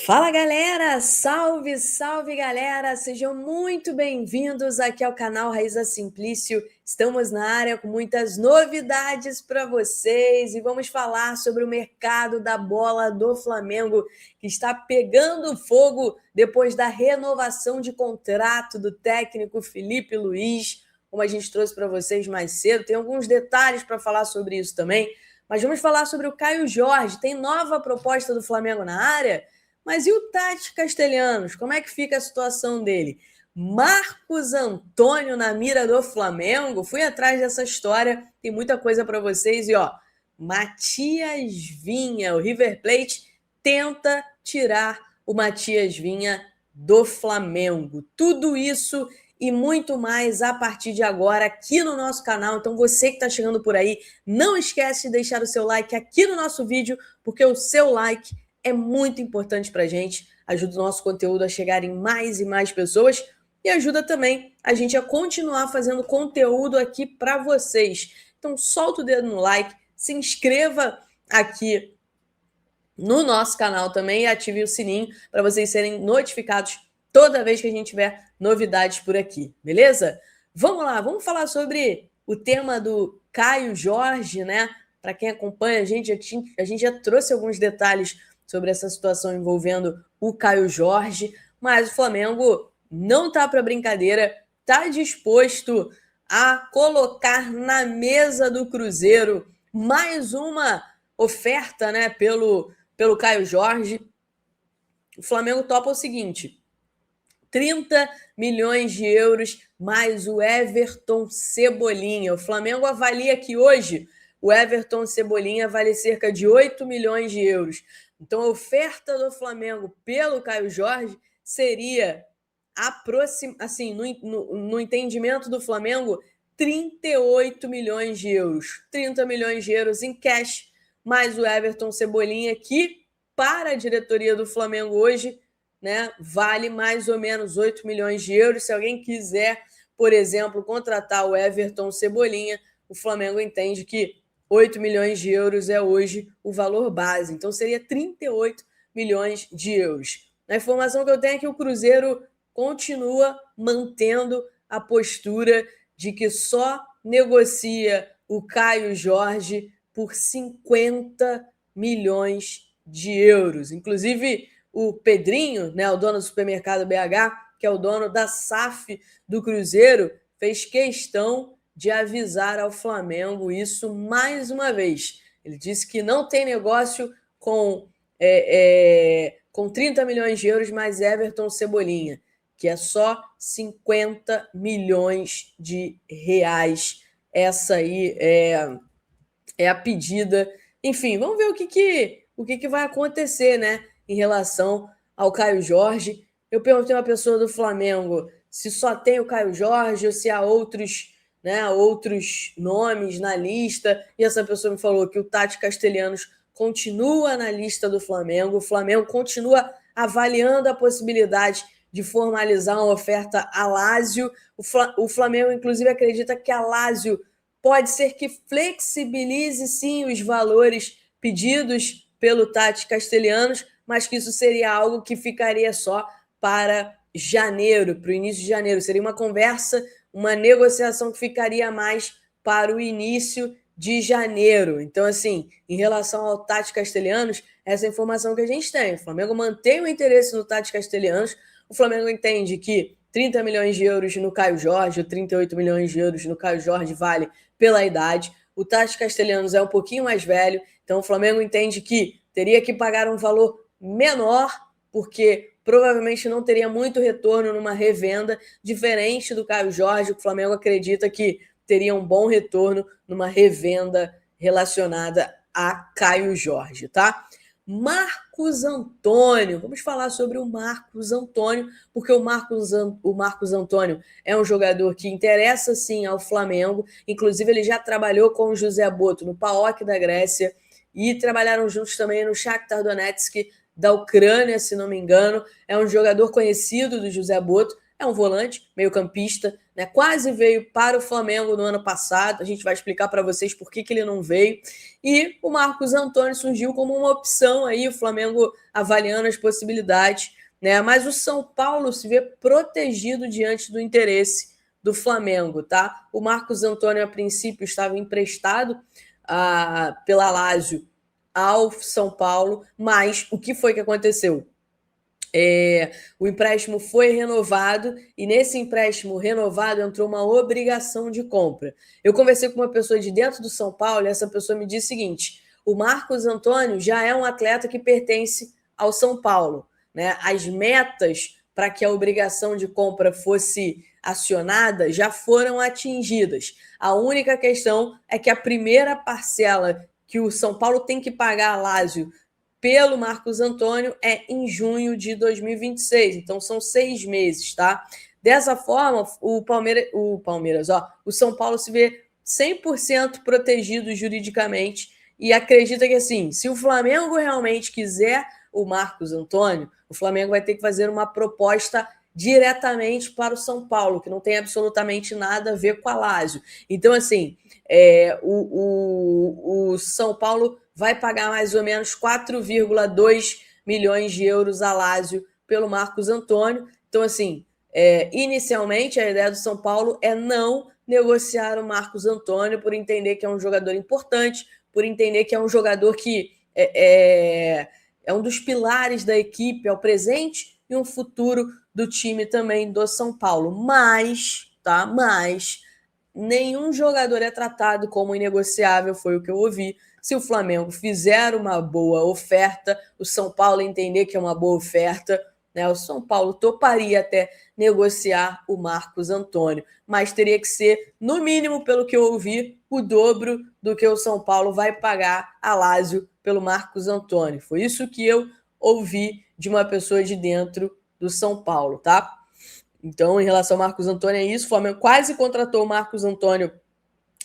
Fala galera, salve, salve galera, sejam muito bem-vindos aqui ao canal Raiza Simplício. Estamos na área com muitas novidades para vocês e vamos falar sobre o mercado da bola do Flamengo, que está pegando fogo depois da renovação de contrato do técnico Felipe Luiz, como a gente trouxe para vocês mais cedo. Tem alguns detalhes para falar sobre isso também, mas vamos falar sobre o Caio Jorge. Tem nova proposta do Flamengo na área? Mas e o Tati Castelhanos? Como é que fica a situação dele? Marcos Antônio na mira do Flamengo? Fui atrás dessa história, tem muita coisa para vocês. E ó, Matias Vinha, o River Plate tenta tirar o Matias Vinha do Flamengo. Tudo isso e muito mais a partir de agora aqui no nosso canal. Então você que está chegando por aí, não esquece de deixar o seu like aqui no nosso vídeo, porque o seu like é muito importante para a gente, ajuda o nosso conteúdo a chegar em mais e mais pessoas e ajuda também a gente a continuar fazendo conteúdo aqui para vocês. Então solta o dedo no like, se inscreva aqui no nosso canal também e ative o sininho para vocês serem notificados toda vez que a gente tiver novidades por aqui, beleza? Vamos lá, vamos falar sobre o tema do Caio Jorge, né? Para quem acompanha a gente já trouxe alguns detalhes sobre essa situação envolvendo o Caio Jorge, mas o Flamengo não está para brincadeira, está disposto a colocar na mesa do Cruzeiro mais uma oferta, né, pelo Caio Jorge. O Flamengo topa o seguinte: 30 milhões de euros mais o Everton Cebolinha. O Flamengo avalia que hoje o Everton Cebolinha vale cerca de 8 milhões de euros. Então, a oferta do Flamengo pelo Caio Jorge seria, assim, no entendimento do Flamengo, 38 milhões de euros. 30 milhões de euros em cash, mais o Everton Cebolinha, que para a diretoria do Flamengo hoje, né, vale mais ou menos 8 milhões de euros. Se alguém quiser, por exemplo, contratar o Everton Cebolinha, o Flamengo entende que 8 milhões de euros é hoje o valor base. Então, seria 38 milhões de euros. A informação que eu tenho é que o Cruzeiro continua mantendo a postura de que só negocia o Caio Jorge por 50 milhões de euros. Inclusive, o Pedrinho, né, o dono do supermercado BH, que é o dono da SAF do Cruzeiro, fez questão de avisar ao Flamengo isso mais uma vez. Ele disse que não tem negócio com 30 milhões de euros mais Everton Cebolinha, que é só 50 milhões de reais. Essa aí é a pedida. Enfim, vamos ver o que vai acontecer, né, em relação ao Caio Jorge. Eu perguntei a uma pessoa do Flamengo se só tem o Caio Jorge ou se há outros nomes na lista, e essa pessoa me falou que o Tati Castelhanos continua na lista do Flamengo, o Flamengo continua avaliando a possibilidade de formalizar uma oferta a Lazio. O Flamengo, inclusive, acredita que a Lazio pode ser que flexibilize, sim, os valores pedidos pelo Tati Castelhanos, mas que isso seria algo que ficaria só para janeiro, para o início de janeiro. Seria uma conversa, uma negociação que ficaria mais para o início de janeiro. Então, assim, em relação ao Tati Castelhanos, essa é a informação que a gente tem. O Flamengo mantém o interesse no Tati Castelhanos, o Flamengo entende que 30 milhões de euros no Caio Jorge, ou 38 milhões de euros no Caio Jorge vale pela idade. O Tati Castelhanos é um pouquinho mais velho, então o Flamengo entende que teria que pagar um valor menor, porque provavelmente não teria muito retorno numa revenda, diferente do Caio Jorge. O Flamengo acredita que teria um bom retorno numa revenda relacionada a Caio Jorge, tá? Marcos Antônio, vamos falar sobre o Marcos Antônio, porque o Marcos Antônio é um jogador que interessa sim ao Flamengo, inclusive ele já trabalhou com o José Boto no PAOK da Grécia e trabalharam juntos também no Shakhtar Donetsk da Ucrânia, se não me engano. É um jogador conhecido do José Boto, é um volante, meio-campista, né? Quase veio para o Flamengo no ano passado. A gente vai explicar para vocês por que ele não veio. E o Marcos Antônio surgiu como uma opção aí, o Flamengo avaliando as possibilidades, né? Mas o São Paulo se vê protegido diante do interesse do Flamengo, tá? O Marcos Antônio, a princípio, estava emprestado pela Lazio ao São Paulo, mas o que foi que aconteceu? O empréstimo foi renovado e nesse empréstimo renovado entrou uma obrigação de compra. Eu conversei com uma pessoa de dentro do São Paulo e essa pessoa me disse o seguinte: o Marcos Antônio já é um atleta que pertence ao São Paulo, né? As metas para que a obrigação de compra fosse acionada já foram atingidas. A única questão é que a primeira parcela que o São Paulo tem que pagar a Lazio pelo Marcos Antônio é em junho de 2026, então são 6 meses, tá? Dessa forma, o São Paulo se vê 100% protegido juridicamente e acredita que, assim, se o Flamengo realmente quiser o Marcos Antônio, o Flamengo vai ter que fazer uma proposta diretamente para o São Paulo, que não tem absolutamente nada a ver com a Lazio. Então, assim, o São Paulo vai pagar mais ou menos 4,2 milhões de euros a Lazio pelo Marcos Antônio. Então, assim, inicialmente a ideia do São Paulo é não negociar o Marcos Antônio por entender que é um jogador importante, por entender que é um jogador que é um dos pilares da equipe, é o presente e um futuro do time também do São Paulo. Mas nenhum jogador é tratado como inegociável, foi o que eu ouvi. Se o Flamengo fizer uma boa oferta, o São Paulo entender que é uma boa oferta, né, o São Paulo toparia até negociar o Marcos Antônio, mas teria que ser, no mínimo, pelo que eu ouvi, o dobro do que o São Paulo vai pagar a Lazio pelo Marcos Antônio. Foi isso que eu ouvi de uma pessoa de dentro do São Paulo, tá? Então, em relação ao Marcos Antônio, é isso. O Flamengo quase contratou o Marcos Antônio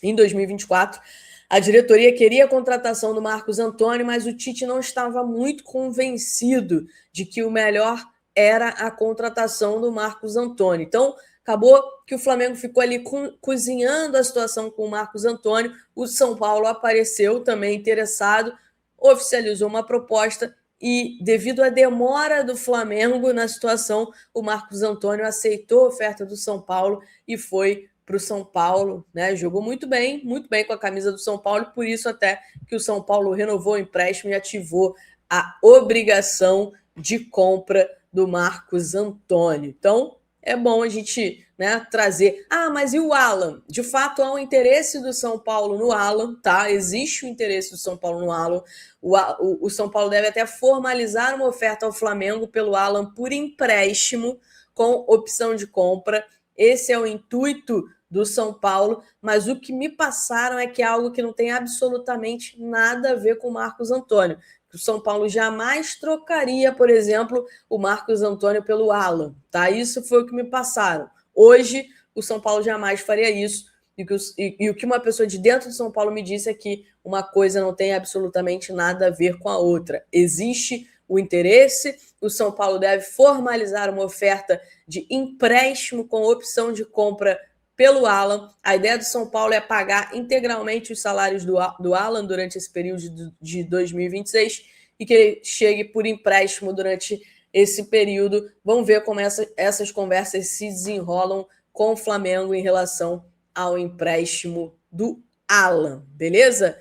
em 2024. A diretoria queria a contratação do Marcos Antônio, mas o Tite não estava muito convencido de que o melhor era a contratação do Marcos Antônio. Então, acabou que o Flamengo ficou ali cozinhando a situação com o Marcos Antônio. O São Paulo apareceu também interessado, oficializou uma proposta e, devido à demora do Flamengo na situação, o Marcos Antônio aceitou a oferta do São Paulo e foi para o São Paulo, né? Jogou muito bem com a camisa do São Paulo, por isso até que o São Paulo renovou o empréstimo e ativou a obrigação de compra do Marcos Antônio. Então, é bom a gente, né, trazer. Mas e o Alan? De fato, há um interesse do São Paulo no Alan, tá? Existe o interesse do São Paulo no Alan. O São Paulo deve até formalizar uma oferta ao Flamengo pelo Alan por empréstimo com opção de compra. Esse é o intuito do São Paulo, mas o que me passaram é que é algo que não tem absolutamente nada a ver com o Marcos Antônio. O São Paulo jamais trocaria, por exemplo, o Marcos Antônio pelo Alan, tá? Isso foi o que me passaram. Hoje, o São Paulo jamais faria isso. E o que uma pessoa de dentro do São Paulo me disse é que uma coisa não tem absolutamente nada a ver com a outra. Existe o interesse, o São Paulo deve formalizar uma oferta de empréstimo com opção de compra pelo Alan. A ideia do São Paulo é pagar integralmente os salários do Alan durante esse período de 2026 e que ele chegue por empréstimo durante esse período. Vamos ver como essas conversas se desenrolam com o Flamengo em relação ao empréstimo do Alan, beleza?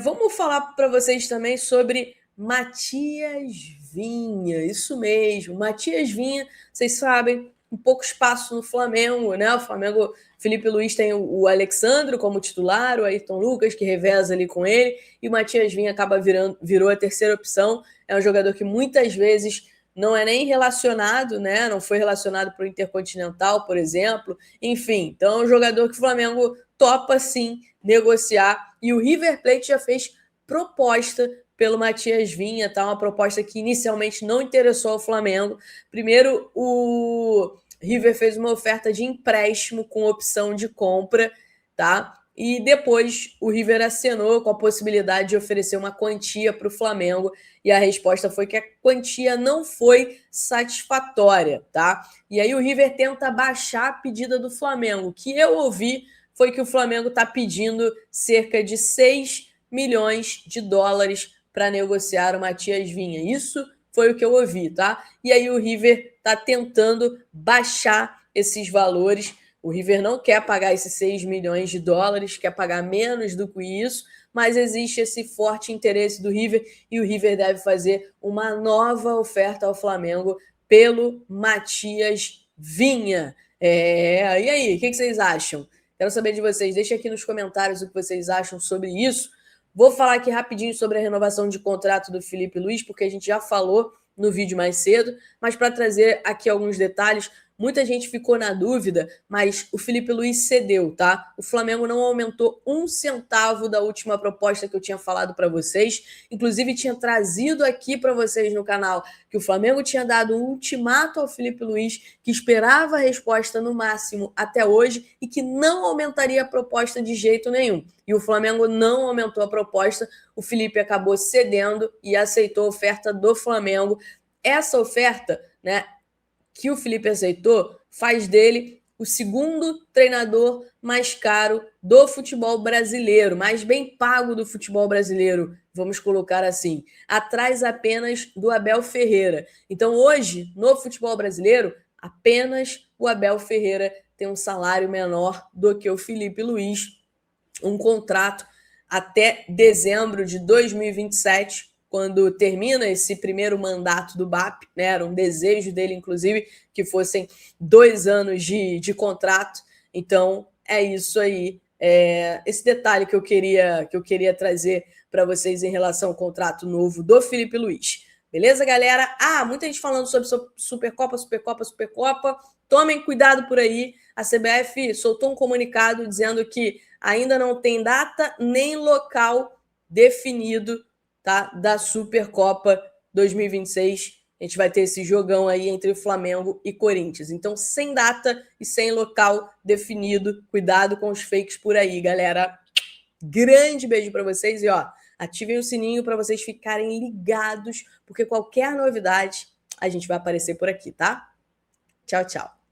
Vamos falar para vocês também sobre Matias Vinha, isso mesmo, Matias Vinha, vocês sabem, um pouco espaço no Flamengo, né? O Flamengo, Felipe Luiz tem o Alexandro como titular, o Ayrton Lucas que reveza ali com ele, e o Matias Vinha virou a terceira opção. É um jogador que muitas vezes não é nem relacionado, né? Não foi relacionado para o Intercontinental, por exemplo. Enfim, então é um jogador que o Flamengo topa sim negociar, e o River Plate já fez proposta pelo Matias Vinha, tá? Uma proposta que inicialmente não interessou ao Flamengo. Primeiro, o River fez uma oferta de empréstimo com opção de compra, tá? e depois o River acenou com a possibilidade de oferecer uma quantia para o Flamengo, e a resposta foi que a quantia não foi satisfatória, tá? E aí o River tenta baixar a pedida do Flamengo. O que eu ouvi foi que o Flamengo está pedindo cerca de 6 milhões de dólares para negociar o Matias Vinha. Isso foi o que eu ouvi, tá? E aí o River está tentando baixar esses valores. O River não quer pagar esses 6 milhões de dólares, quer pagar menos do que isso, mas existe esse forte interesse do River e o River deve fazer uma nova oferta ao Flamengo pelo Matias Vinha. E aí, o que vocês acham? Quero saber de vocês. Deixa aqui nos comentários o que vocês acham sobre isso. Vou falar aqui rapidinho sobre a renovação de contrato do Filipe Luís, porque a gente já falou no vídeo mais cedo, mas para trazer aqui alguns detalhes, muita gente ficou na dúvida, mas o Filipe Luís cedeu, tá? O Flamengo não aumentou um centavo da última proposta que eu tinha falado para vocês. Inclusive, tinha trazido aqui para vocês no canal que o Flamengo tinha dado um ultimato ao Filipe Luís, que esperava a resposta no máximo até hoje e que não aumentaria a proposta de jeito nenhum. E o Flamengo não aumentou a proposta, o Filipe acabou cedendo e aceitou a oferta do Flamengo. Essa oferta, né, que o Filipe aceitou, faz dele o segundo treinador mais caro do futebol brasileiro, mais bem pago do futebol brasileiro, vamos colocar assim, atrás apenas do Abel Ferreira. Então hoje, no futebol brasileiro, apenas o Abel Ferreira tem um salário menor do que o Filipe Luís, um contrato até dezembro de 2027, quando termina esse primeiro mandato do BAP, né? Era um desejo dele, inclusive, que fossem 2 anos de contrato. Então, é isso aí. Esse detalhe que eu queria trazer para vocês em relação ao contrato novo do Filipe Luís. Beleza, galera? Muita gente falando sobre Supercopa. Tomem cuidado por aí. A CBF soltou um comunicado dizendo que ainda não tem data nem local definido, tá, da Supercopa 2026. A gente vai ter esse jogão aí entre Flamengo e Corinthians. Então, sem data e sem local definido, cuidado com os fakes por aí, galera. Grande beijo para vocês e ativem o sininho para vocês ficarem ligados, porque qualquer novidade a gente vai aparecer por aqui, tá? Tchau, tchau.